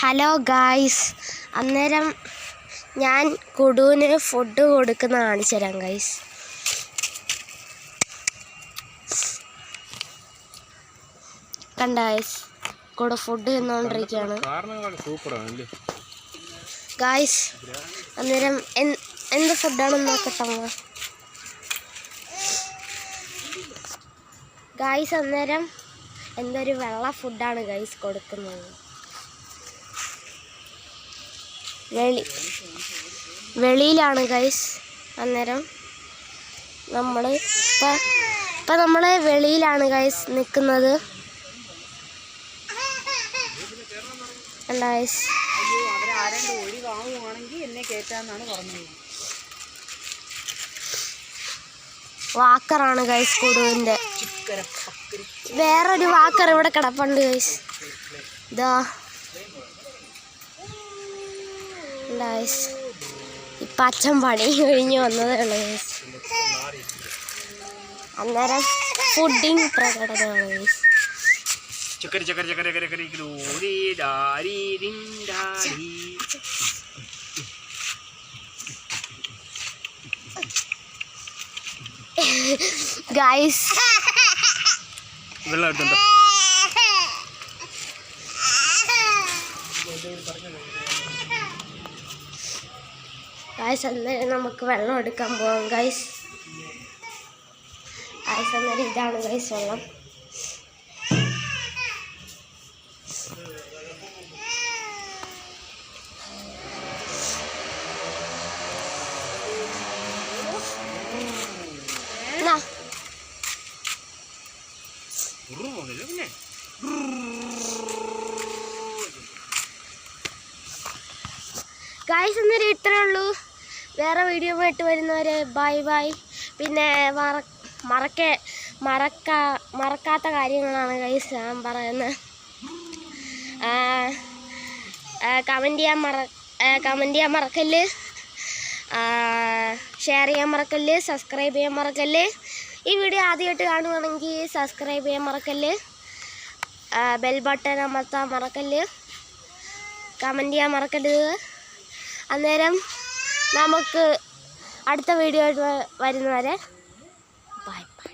Hello guys, അന്നേരം ഞാൻ കുടുവിന് food കൊടുക്കുന്ന കാണിച്ചു തരാം ഗായ്സ്. കണ്ട ഗായ്സ്, കൂടെ ഫുഡ് തിന്നുകൊണ്ടിരിക്കുകയാണ് ഗായ്സ്. അന്നേരം എന്ത് ഫുഡാണെന്ന് നോക്കട്ടെ ഗായ്സ്. അന്നേരം എന്തൊരു വെള്ള ഫുഡാണ് ഗായ്സ് കൊടുക്കുന്നത്. വെളിയിലാണ് ഗൈസ്. അന്നേരം നമ്മൾ വെളിയിലാണ് ഗൈസ് നിൽക്കുന്നത്. ഗൈസ് വാക്കറാണ് ഗൈസ് കുടുവിൻ്റെ. വേറൊരു വാക്കർ ഇവിടെ കിടപ്പുണ്ട് ഗൈസ്. ഇതാ ഇപ്പം അച്ഛൻ പണി കഴിഞ്ഞ് വന്നതേ ഉള്ളൂ ഗൈസ്. അന്നേരം ഫുഡിങ് പ്രകടനമാണ് ഗൈസ്. ഗൈസ് വെള്ളം എടുത്തുണ്ടോ? ഗൈസ് അന്നേരം നമുക്ക് വെള്ളം എടുക്കാൻ പോകാം ഗൈസ്. ഗൈസ് അന്നേരം ഇതാണ് ഗൈസ് വെള്ളം. ഗൈസ് അന്നേരം ഇത്രയേ ഉള്ളൂ. വേറെ വീഡിയോ ആയിട്ട് വരുന്നവരെ ബൈ ബൈ. പിന്നെ മറക്കാത്ത കാര്യങ്ങളാണ് ഗൈസ് ഞാൻ പറയുന്നത്. കമൻറ്റ് ചെയ്യാൻ മറക്കല്ല്, ഷെയർ ചെയ്യാൻ മറക്കല്ല്, സബ്സ്ക്രൈബ് ചെയ്യാൻ മറക്കല്ല്. ഈ വീഡിയോ ആദ്യമായിട്ട് കാണുകയാണെങ്കിൽ സബ്സ്ക്രൈബ് ചെയ്യാൻ മറക്കല്ല്, ബെൽ ബട്ടൺ അമർത്താൻ മറക്കല്ല്, കമൻറ്റ് ചെയ്യാൻ മറക്കരുത്. അന്നേരം നമുക്ക് അടുത്ത വീഡിയോ വരുന്നവരെ ബൈ ബൈ.